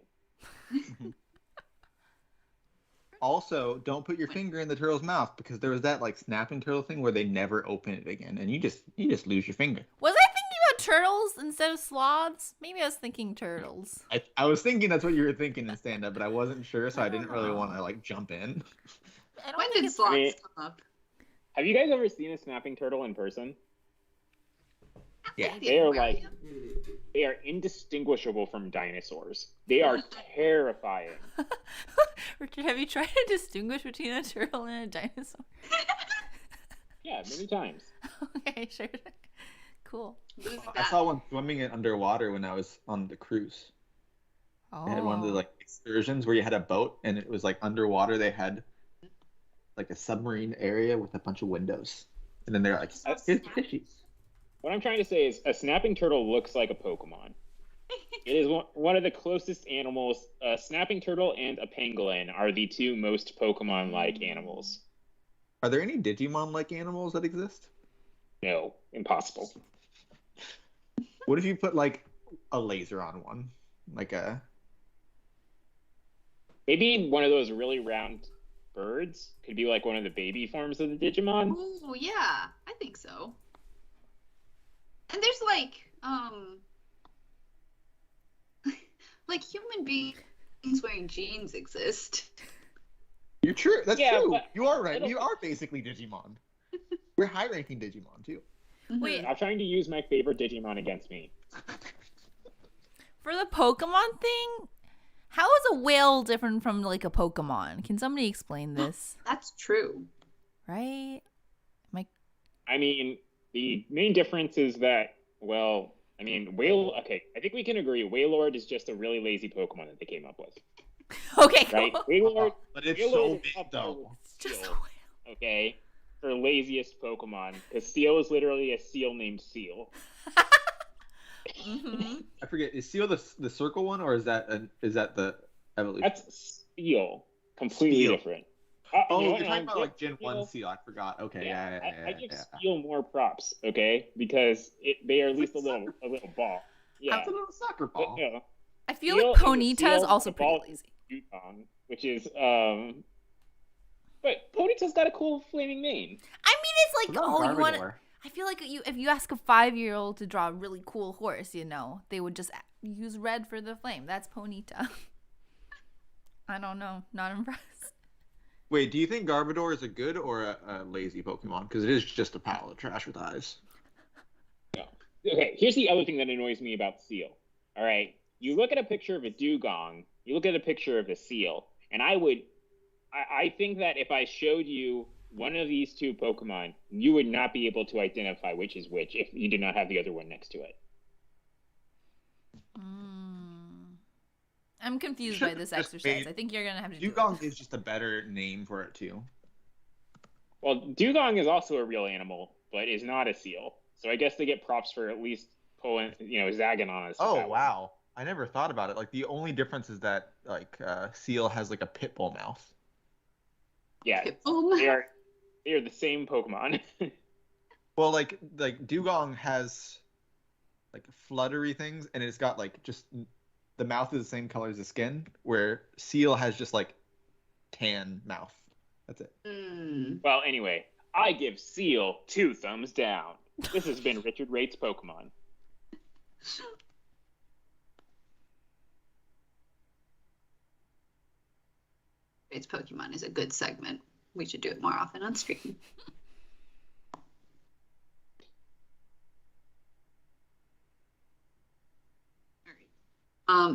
Also, don't put your finger in the turtle's mouth because there was that like snapping turtle thing where they never open it again, and you just lose your finger. Was I thinking about turtles instead of sloths? Maybe I was thinking turtles. I was thinking that's what you were thinking in stand up, but I wasn't sure, so I didn't really want to like jump in. I don't When think did it's... sloths Me- come up? Have you guys ever seen a snapping turtle in person? Yeah. Maybe They are aquarium. they are indistinguishable from dinosaurs. They are terrifying. Richard, have you tried to distinguish between a turtle and a dinosaur? Yeah, many times. Okay, sure. Cool. Lose I that. saw one swimming in underwater when I was on the cruise. Oh. They had one of the like excursions where you had a boat and it was like underwater. They had like a submarine area with a bunch of windows, and then they're like, "Here's fishies." What I'm trying to say is a snapping turtle looks like a Pokemon. It is one of the closest animals. A snapping turtle and a pangolin are the two most Pokemon-like animals. Are there any Digimon-like animals that exist? No, impossible. What if you put like a laser on one, like a? Maybe one of those really round birds could be like one of the baby forms of the Digimon. Oh yeah, I think so. And there's like like human beings wearing jeans exist. You're true. That's Yeah, true. but You are right. it'll- We are basically Digimon. We're high-ranking Digimon too. Wait, I'm trying to use my favorite Digimon against me. for the Pokemon thing, how is a whale different from like a Pokemon? Can somebody explain this? That's true. Right? I mean, the main difference is that, well, I mean, okay, I think we can agree Wailord is just a really lazy Pokemon that they came up with, Okay, right? cool. Wailord, But it's Wailord so is big up there though. with It's just a Seal, whale. okay, for laziest Pokemon, because Seal is literally a seal named Seal. Mm-hmm. I forget. Is Seal the circle one, or is that the evolution? That's Seal, completely Steel. different. Oh, you know you're what, talking about I'll like give Gen 1 Steel- Seal. I forgot. Okay, I give yeah. Steel more props, okay, because they are at least a little ball. Yeah. That's a little soccer But ball. no, I feel Seal like is a Ponyta is seal also pretty evolved lazy. into Dugong, which is but Ponyta's got a cool flaming mane. I mean, it's like, What about you want. Garbodor? I feel like if you ask a 5-year-old to draw a really cool horse, they would just use red for the flame. That's Ponyta. I don't know. Not impressed. Wait, do you think Garbodor is a good or a lazy Pokemon? Because it is just a pile of trash with eyes. Okay, here's the other thing that annoys me about Seal. All right, you look at a picture of a Dugong, you look at a picture of a Seal, and I think that if I showed you one of these two Pokemon, you would not be able to identify which is which if you did not have the other one next to it. I'm confused Should by this have just exercise. made- I think you're gonna have to do Dugong it. is just a better name for it too. Well, Dugong is also a real animal, but is not a seal. So I guess they get props for at least pulling, zagging on us. with Oh that one. wow, I never thought about it. Like the only difference is that like Seal has like a pit bull mouth. Yeah, Pitbull. they are the same Pokemon. Well, like Dugong has like fluttery things, and it's got like just the mouth is the same color as the skin, where Seal has just like tan mouth. That's it. Well, anyway, I give Seal 2 thumbs down. This has been Richard Rates Pokemon. It's Pokemon is a good segment. We should do it more often on stream.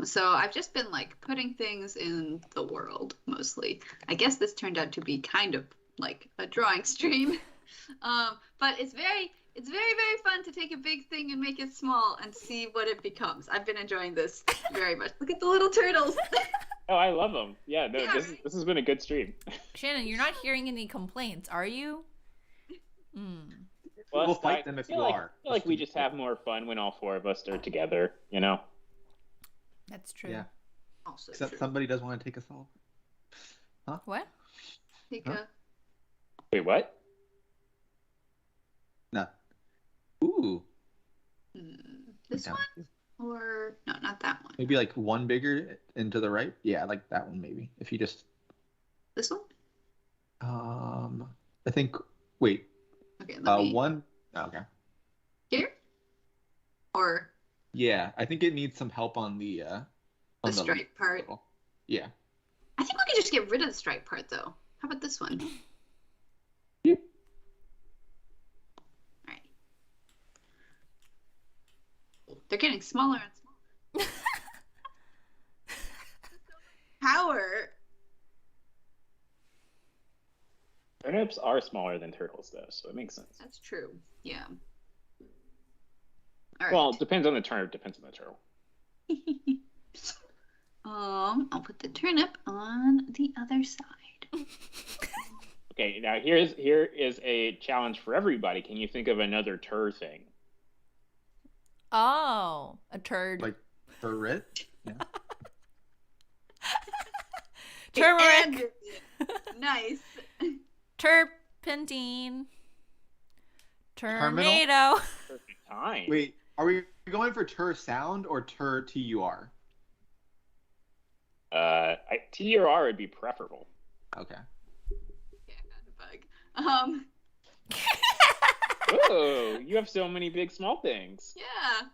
So I've just been like putting things in the world mostly. I guess this turned out to be kind of like a drawing stream. But it's very, very fun to take a big thing and make it small and see what it becomes. I've been enjoying this very much. Look at the little turtles. Oh, I love them. Yeah, no, Yeah, this has been a good stream. Shannon, you're not hearing any complaints, are you? Plus, We'll fight I them if feel you like, are. I feel like we just have more fun when all 4 of us are together, That's true. Yeah. Also Except true. somebody doesn't want to take us all. What? Take Huh? Wait, what? No. Ooh. This Yeah. one or no, not that one. Maybe like one bigger and to the right. Yeah, like that one maybe. If you just This one. I think. Wait. Okay, let me. One. Oh, okay. Here. Or Yeah, I think it needs some help on the the stripe part. Yeah. I think we could just get rid of the stripe part though. How about this one? Yeah. Alright. They're getting smaller and smaller. Power. Turnips are smaller than turtles, though, so it makes sense. That's true. Yeah. All right. Well, it depends on the turnip, depends on the turtle. I'll put the turnip on the other side. Okay, now here is a challenge for everybody. Can you think of another tur thing? Oh, a turd. Like turret. Yeah. Turmeric. Nice. Turpentine. Tornado. Perfect time. Wait, are we going for tur sound or tur tur? T or R would be preferable. Okay. Yeah, I got a bug. Oh, you have so many big small things. Yeah.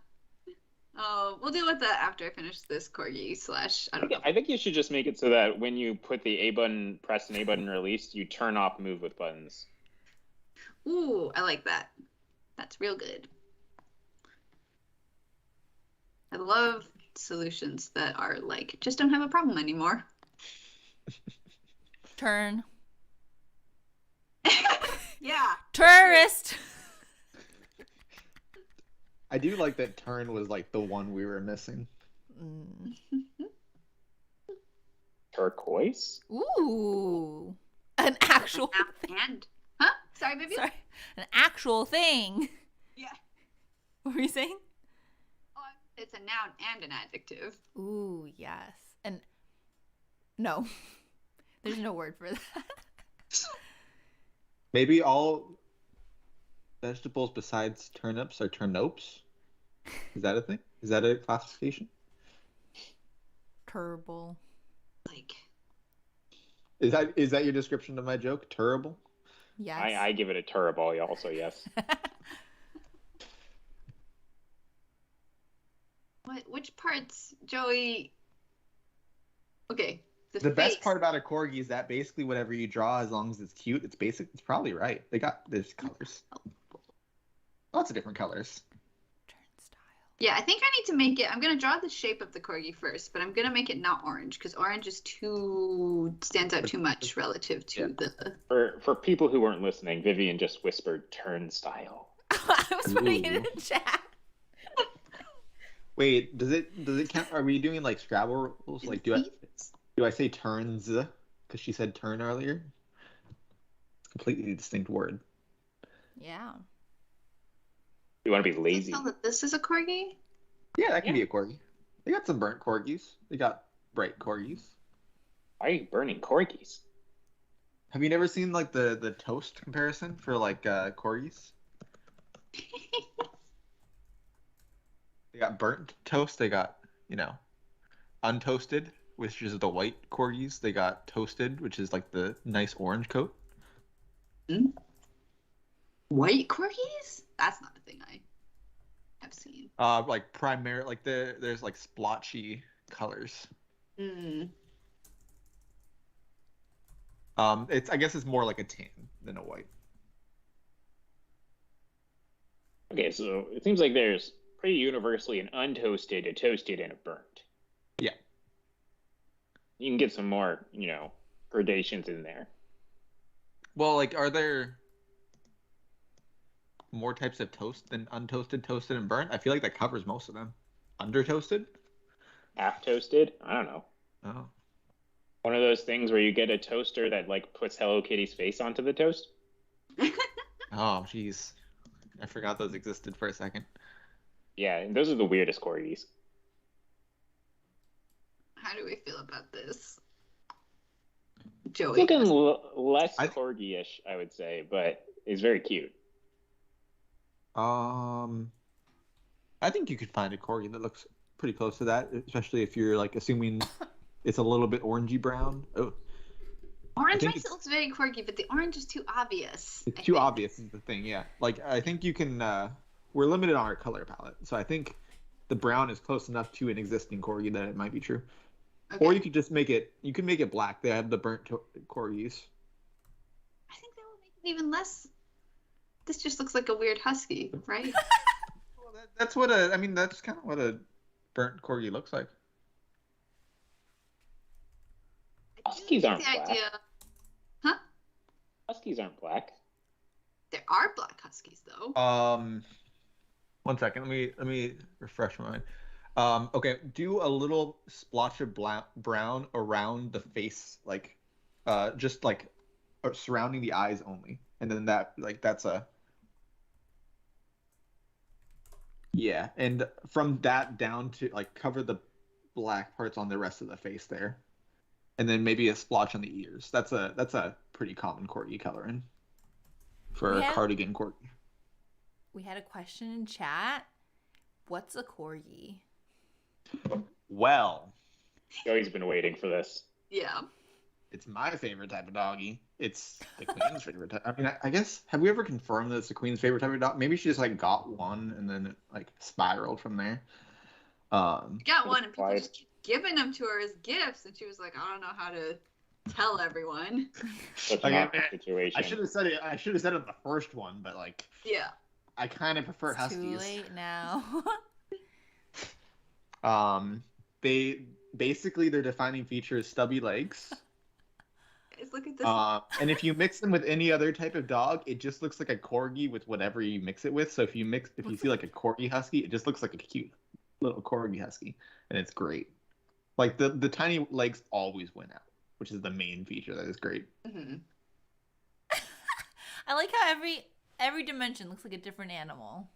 Oh, we'll deal with that after I finish this corgi / I don't know. I think you should just make it so that when you put the A button, press and A button released, you turn off move with buttons. Ooh, I like that. That's real good. I love solutions that are like, just don't have a problem anymore. Turn. Yeah. Tourist. I do like that turn was like the one we were missing. Turquoise? Ooh. An actual thing. And huh? Sorry, baby. Sorry. An actual thing. Yeah. What were you saying? Oh, it's a noun and an adjective. Ooh, yes. And no. There's no word for that. Maybe all vegetables besides turnips are turnopes? Is that a thing? Is that a classification? Turble. Like, Is that your description of my joke? Terrible? Yes. I give it a turbo also, yes. which parts, Joey? Okay. The best face. part about a corgi is that basically whatever you draw, as long as it's cute, it's basic. It's probably right. There's colors. Lots of different colors. Turnstile. Yeah, I think I need to make it. I'm gonna draw the shape of the corgi first, but I'm gonna make it not orange because orange is stands out too much relative to the. For people who weren't listening, Vivian just whispered turnstile. I was putting it in the chat. Wait, does it count? Are we doing like Scrabble rules? Like, do I say turns? Because she said turn earlier. It's a completely distinct word. Yeah. You want to be Can lazy. you tell that this is a corgi? Yeah, that can be a corgi. They got some burnt corgis. They got bright corgis. Why are you burning corgis? Have you never seen like the toast comparison for like corgis? They got burnt toast. They got untoasted, which is the white corgis. They got toasted, which is like the nice orange coat. White corgis? That's not a thing I have seen. Like there's like splotchy colors. Mm. I guess it's more like a tan than a white. Okay, so it seems like there's pretty universally an untoasted, a toasted, and a burnt. Yeah. You can get some more, gradations in there. Well, like, are there more types of toast than untoasted, toasted, and burnt? I feel like that covers most of them. Under toasted? Half toasted? I don't know. Oh. One of those things where you get a toaster that like puts Hello Kitty's face onto the toast. Oh, jeez. I forgot those existed for a second. Yeah, and those are the weirdest corgis. How do we feel about this? It's Joey. looking less I- corgi-ish, I would say, but it's very cute. I think you could find a corgi that looks pretty close to that, especially if you're like assuming it's a little bit orangey brown. Oh, Orange think makes it look very corgi, but the orange is too obvious. it's I too think. obvious is the thing, yeah. Like, I think you can, we're limited on our color palette, so I think the brown is close enough to an existing corgi that it might be true. Okay. Or you could just make it black. They have the burnt corgis. I think that will make it even less. This just looks like a weird husky, right? Well, that's what a. I mean, that's kind of what a burnt corgi looks like. Huskies aren't the black. idea. Huh? Huskies aren't black. There are black huskies though. 1 second. Let me refresh my mind. Okay, do a little splotch of brown around the face, like, just like surrounding the eyes only, and then that's a. Yeah, and from that down to like cover the black parts on the rest of the face there, and then maybe a splotch on the ears. That's a pretty common corgi coloring for a cardigan corgi. We had a question in chat. What's a corgi? Well, Joey's been waiting for this. Yeah. it's my favorite type of doggy. It's the queen's favorite type. I mean, I guess, have we ever confirmed that it's the queen's favorite type of dog? Maybe she just like got one and then it like spiraled from there. Got one and people just keep giving them to her as gifts, and she was like, I don't know how to tell everyone. Such Like, an awkward situation. I should have said it. I should have said it on the first one, but like, Yeah. I kind of prefer It's huskies. too late now. They basically their defining feature is stubby legs. Guys, look at this. And if you mix them with any other type of dog, it just looks like a corgi with whatever you mix it with. So if you see like a corgi husky, it just looks like a cute little corgi husky, and it's great. Like the tiny legs always win out, which is the main feature that is great. Mhm. I like how every dimension looks like a different animal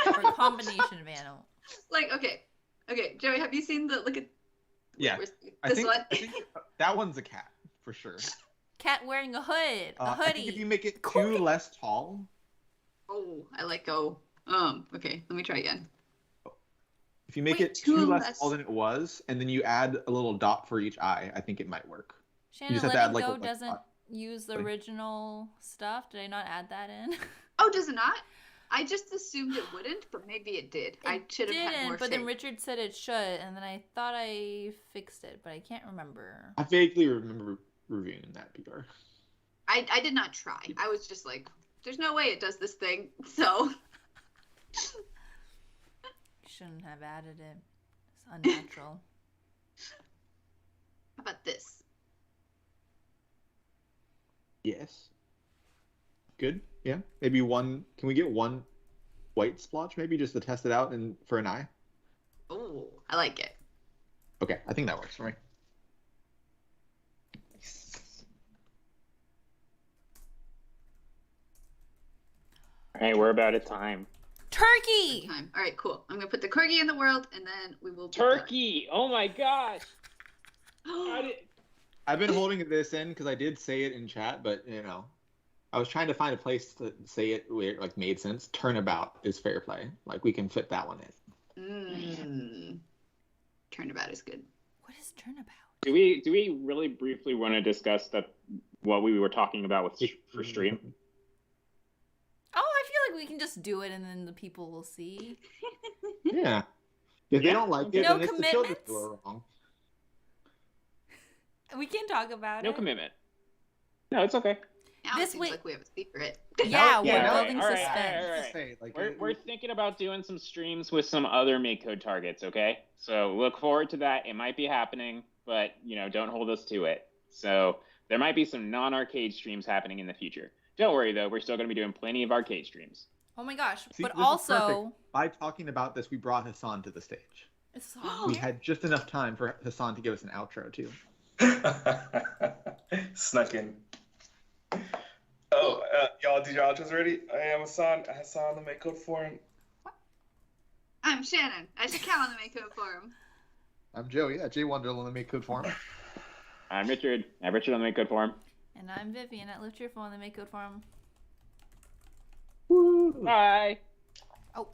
or a combination of animals. Like, okay, Joey, have you seen look at Yeah, this I think one? that one's a cat for sure. Cat wearing a hood, a I hoodie. think if you make it too Corgi. less tall, Oh, I let go. Okay, let me try again. if you make Wait, it too too less less- tall than it was, and then you add a little dot for each eye, I think it might work. Shannon, just have to letting add, like, go a- doesn't use the like- original stuff. Did I not add that in? Oh, does it not? I just assumed it wouldn't, but maybe it did. I should have had more but then faith. Richard said it should, and then I thought I fixed it, but I can't remember. I vaguely remember reviewing that PR. I did not try. I was just like, there's no way it does this thing. So Shouldn't have added it. It's unnatural. how about this? Yes. Good. Yeah. Maybe one. Can we get one white splotch? Maybe just to test it out and for an eye. Oh, I like it. Okay, I think that works for me. All right, we're about at time. Turkey! Time. All right, cool. I'm gonna put the corgi in the world, and then we will. be Turkey! Oh my gosh! How done. did... I've been holding this in because I did say it in chat, but I was trying to find a place to say it where it like made sense. Turnabout is fair play. Like we can fit that one in. Turnabout is good. What is turnabout? Do we really briefly want to discuss what we were talking about with for stream? Oh, I feel like we can just do it and then the people will see. Yeah. If they Yeah. don't like it, No then it's the children commitments? who are wrong. We can talk about No it. commitment. No, it's okay. Now This it seems week- like we have a secret. Yeah, we're Yeah, building all right, suspense. all right. Say, like, We're thinking about doing some streams with some other MakeCode targets, okay? So look forward to that. It might be happening, but don't hold us to it. So there might be some non-arcade streams happening in the future. Don't worry though, we're still going to be doing plenty of arcade streams. Oh my gosh. See, but this is also, perfect. By talking about this, we brought Hassan to the stage. it's We had just enough time for Hassan to give us an outro too. Snuck in. Oh, y'all did your outros ready? I am Hassan on the MakeCode forum. I'm Shannon. I should count on the MakeCode forum. I'm Joe. Yeah, Jay Wonderland on the MakeCode forum. I'm Richard. I'm Richard on the MakeCode forum. and I'm Vivian at Lift Your Phone, the MakeCode Forum. Woo! Bye. Oh.